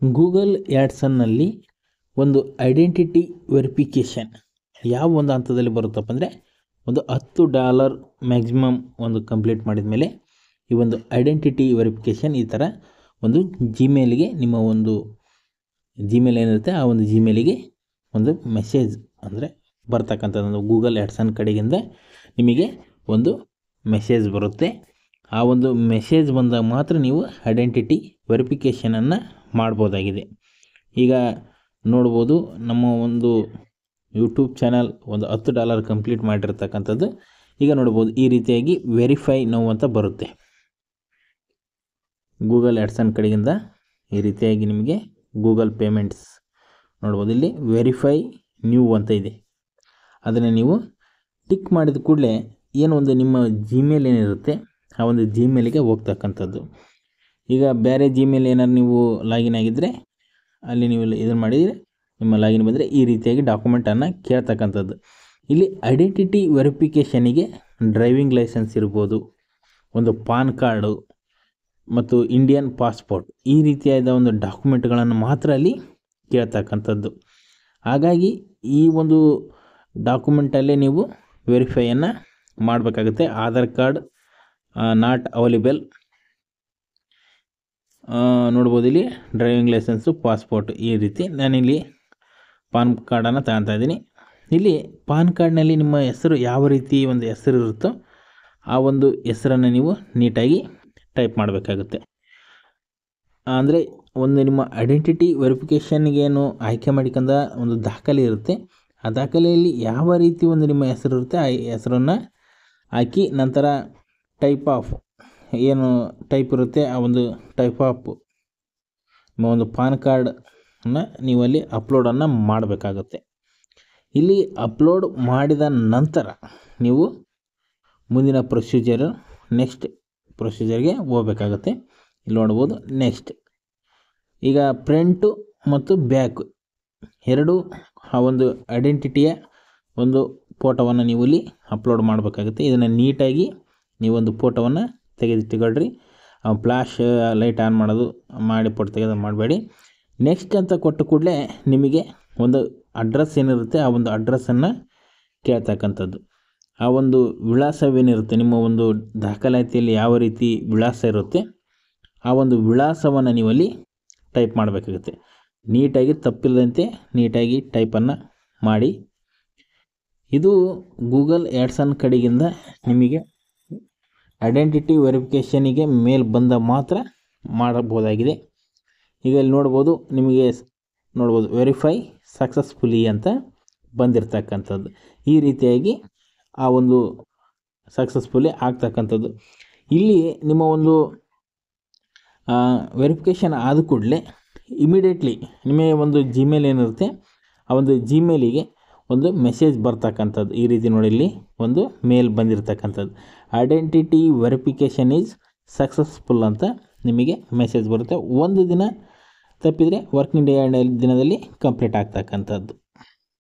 Google ಆ್ಯಡ್ಸನ್ನಲ್ಲಿ ಒಂದು identity verification ಯಾವ ಒಂದು ಹಂತದಲ್ಲಿ ಬರುತ್ತಪ್ಪ ಅಂದರೆ ಒಂದು $10 ಮ್ಯಾಕ್ಸಿಮಮ್ ಒಂದು ಕಂಪ್ಲೀಟ್ ಮಾಡಿದ ಮೇಲೆ ಈ ಒಂದು ಐಡೆಂಟಿಟಿ ವೆರಿಫಿಕೇಷನ್ ಈ ಥರ ಒಂದು ಜಿಮೇಲಿಗೆ ನಿಮ್ಮ ಒಂದು ಜಿಮೇಲ್ ಏನಿರುತ್ತೆ ಆ ಒಂದು ಜಿಮೇಲಿಗೆ ಒಂದು ಮೆಸೇಜ್ ಅಂದರೆ ಬರ್ತಕ್ಕಂಥದ್ದು ಗೂಗಲ್ ಆ್ಯಡ್ಸನ್ ಕಡೆಗಿಂದ ನಿಮಗೆ ಒಂದು ಮೆಸೇಜ್ ಬರುತ್ತೆ. ಆ ಒಂದು ಮೆಸೇಜ್ ಬಂದಾಗ ಮಾತ್ರ ನೀವು ಐಡೆಂಟಿಟಿ ವೆರಿಫಿಕೇಷನನ್ನು ಮಾಡ್ಬೋದಾಗಿದೆ. ಈಗ ನೋಡ್ಬೋದು ನಮ್ಮ ಒಂದು ಯೂಟ್ಯೂಬ್ ಚಾನಲ್ ಒಂದು $10 ಕಂಪ್ಲೀಟ್ ಮಾಡಿರ್ತಕ್ಕಂಥದ್ದು. ಈಗ ನೋಡ್ಬೋದು ಈ ರೀತಿಯಾಗಿ ವೆರಿಫೈ ನೌ ಅಂತ ಬರುತ್ತೆ ಗೂಗಲ್ ಆ್ಯಡ್ಸನ್ ಕಡೆಗಿಂದ. ಈ ರೀತಿಯಾಗಿ ನಿಮಗೆ ಗೂಗಲ್ ಪೇಮೆಂಟ್ಸ್ ನೋಡ್ಬೋದು, ಇಲ್ಲಿ ವೆರಿಫೈ ನ್ಯೂ ಅಂತ ಇದೆ. ಅದನ್ನು ನೀವು ಟಿಕ್ ಮಾಡಿದ ಕೂಡಲೇ ಏನು ಒಂದು ನಿಮ್ಮ ಜಿಮೇಲ್ ಏನಿರುತ್ತೆ ಆ ಒಂದು ಜಿಮೇಲಿಗೆ ಹೋಗ್ತಕ್ಕಂಥದ್ದು. ಈಗ ಬೇರೆ ಜಿಮೇಲ್ ಏನಾದ್ರು ನೀವು ಲಾಗಿನ್ ಆಗಿದ್ದರೆ ಅಲ್ಲಿ ನೀವು ಇದನ್ನು ಮಾಡಿದರೆ ನಿಮ್ಮ ಲಾಗಿನ್ ಬಂದರೆ ಈ ರೀತಿಯಾಗಿ ಡಾಕ್ಯುಮೆಂಟನ್ನು ಕೇಳ್ತಕ್ಕಂಥದ್ದು. ಇಲ್ಲಿ ಐಡೆಂಟಿಟಿ ವೆರಿಫಿಕೇಷನಿಗೆ ಡ್ರೈವಿಂಗ್ ಲೈಸೆನ್ಸ್ ಇರ್ಬೋದು, ಒಂದು ಪಾನ್ ಕಾರ್ಡು ಮತ್ತು ಇಂಡಿಯನ್ ಪಾಸ್ಪೋರ್ಟ್ ಈ ರೀತಿಯಾದ ಒಂದು ಡಾಕ್ಯುಮೆಂಟ್ಗಳನ್ನು ಮಾತ್ರ ಅಲ್ಲಿ ಕೇಳ್ತಕ್ಕಂಥದ್ದು. ಹಾಗಾಗಿ ಈ ಒಂದು ಡಾಕ್ಯುಮೆಂಟಲ್ಲೇ ನೀವು ವೆರಿಫೈಯನ್ನು ಮಾಡಬೇಕಾಗುತ್ತೆ. ಆಧಾರ್ ಕಾರ್ಡ್ ನಾಟ್ ಅವೈಲೇಬಲ್ ನೋಡ್ಬೋದು, ಇಲ್ಲಿ ಡ್ರೈವಿಂಗ್ ಲೈಸೆನ್ಸು ಪಾಸ್ಪೋರ್ಟ್ ಈ ರೀತಿ. ನಾನಿಲ್ಲಿ ಪಾನ್ ಕಾರ್ಡನ್ನು ತಗೊತಾ ಇದ್ದೀನಿ. ಇಲ್ಲಿ ಪಾನ್ ಕಾರ್ಡ್ನಲ್ಲಿ ನಿಮ್ಮ ಹೆಸರು ಯಾವ ರೀತಿ ಒಂದು ಹೆಸರು ಇರುತ್ತೋ ಆ ಒಂದು ಹೆಸರನ್ನು ನೀವು ನೀಟಾಗಿ ಟೈಪ್ ಮಾಡಬೇಕಾಗುತ್ತೆ. ಅಂದರೆ ಒಂದು ನಿಮ್ಮ ಐಡೆಂಟಿಟಿ ವೆರಿಫಿಕೇಷನ್ಗೇನು ಆಯ್ಕೆ ಮಾಡಿಕೊಂಡ ಒಂದು ದಾಖಲೆ ಇರುತ್ತೆ, ಆ ದಾಖಲೆಯಲ್ಲಿ ಯಾವ ರೀತಿ ಒಂದು ನಿಮ್ಮ ಹೆಸರು ಇರುತ್ತೆ ಆ ಹೆಸರನ್ನು ಹಾಕಿ ನಂತರ ಟೈಪ್ ಆಫ್ ಏನು ಟೈಪ್ ಇರುತ್ತೆ ಆ ಒಂದು ಟೈಪ್ ಆಫ್ ನಿಮ್ಮ ಒಂದು ಪಾನ್ ಕಾರ್ಡನ್ನು ನೀವಲ್ಲಿ ಅಪ್ಲೋಡನ್ನು ಮಾಡಬೇಕಾಗುತ್ತೆ. ಇಲ್ಲಿ ಅಪ್ಲೋಡ್ ಮಾಡಿದ ನಂತರ ನೀವು ಮುಂದಿನ ಪ್ರೊಸೀಜರ್ ನೆಕ್ಸ್ಟ್ ಪ್ರೊಸೀಜರ್ಗೆ ಹೋಗಬೇಕಾಗುತ್ತೆ. ಇಲ್ಲಿ ನೋಡ್ಬೋದು ನೆಕ್ಸ್ಟ್. ಈಗ ಫ್ರಂಟು ಮತ್ತು ಬ್ಯಾಕ್ ಎರಡು ಆ ಒಂದು ಐಡೆಂಟಿಟಿಯ ಒಂದು ಫೋಟೋವನ್ನು ನೀವು ಇಲ್ಲಿ ಅಪ್ಲೋಡ್ ಮಾಡಬೇಕಾಗುತ್ತೆ. ಇದನ್ನು ನೀಟಾಗಿ ನೀವೊಂದು ಫೋಟೋವನ್ನು ತೆಗೆದಿಟ್ಟುಕೊಳ್ರಿ. ಫ್ಲ್ಯಾಶ್ ಲೈಟ್ ಆನ್ ಮಾಡೋದು ಮಾಡಿ ಫೋಟೋ ತೆಗೆದು ಮಾಡಬೇಡಿ. ನೆಕ್ಸ್ಟ್ ಅಂತ ಕೊಟ್ಟ ಕೂಡಲೇ ನಿಮಗೆ ಒಂದು ಅಡ್ರೆಸ್ ಏನಿರುತ್ತೆ ಆ ಒಂದು ಅಡ್ರೆಸ್ಸನ್ನು ಕೇಳ್ತಕ್ಕಂಥದ್ದು. ಆ ಒಂದು ವಿಳಾಸವೇನಿರುತ್ತೆ ನಿಮ್ಮ ಒಂದು ದಾಖಲಾತಿಯಲ್ಲಿ ಯಾವ ರೀತಿ ವಿಳಾಸ ಇರುತ್ತೆ ಆ ಒಂದು ವಿಳಾಸವನ್ನು ನೀವಲ್ಲಿ ಟೈಪ್ ಮಾಡಬೇಕಾಗುತ್ತೆ. ನೀಟಾಗಿ ತಪ್ಪಿಲ್ಲದಂತೆ ನೀಟಾಗಿ ಟೈಪನ್ನು ಮಾಡಿ. ಇದು ಗೂಗಲ್ ಆ್ಯಡ್ಸನ್ ಕಡೆಗಿಂದ ನಿಮಗೆ ಐಡೆಂಟಿಟಿ ವೆರಿಫಿಕೇಷನಿಗೆ ಮೇಲ್ ಬಂದ ಮಾತ್ರ ಮಾಡಬಹುದಾಗಿದೆ. ಈಗ ಇಲ್ಲಿ ನೋಡ್ಬೋದು, ನಿಮಗೆ ನೋಡ್ಬೋದು ವೆರಿಫೈ ಸಕ್ಸಸ್ಫುಲಿ ಅಂತ ಬಂದಿರತಕ್ಕಂಥದ್ದು. ಈ ರೀತಿಯಾಗಿ ಆ ಒಂದು ಸಕ್ಸಸ್ಫುಲಿ ಆಗ್ತಕ್ಕಂಥದ್ದು. ಇಲ್ಲಿ ನಿಮ್ಮ ಒಂದು ವೆರಿಫಿಕೇಷನ್ ಆದ ಕೂಡಲೇ ಇಮಿಡಿಯೇಟ್ಲಿ ನಿಮಗೆ ಒಂದು ಜಿಮೇಲ್ ಏನಿರುತ್ತೆ ಆ ಒಂದು ಜಿಮೇಲಿಗೆ ಒಂದು ಮೆಸೇಜ್ ಬರ್ತಕ್ಕಂಥದ್ದು. ಈ ರೀತಿ ನೋಡಿ, ಇಲ್ಲಿ ಒಂದು ಮೇಲ್ ಬಂದಿರತಕ್ಕಂಥದ್ದು ಐಡೆಂಟಿಟಿ ವೆರಿಫಿಕೇಷನ್ ಈಸ್ ಸಕ್ಸಸ್ಫುಲ್ ಅಂತ ನಿಮಗೆ ಮೆಸೇಜ್ ಬರುತ್ತೆ. ಒಂದು ದಿನ ತಪ್ಪಿದರೆ ವರ್ಕಿಂಗ್ ಡೇ ದಿನದಲ್ಲಿ ಕಂಪ್ಲೀಟ್ ಆಗ್ತಕ್ಕಂಥದ್ದು.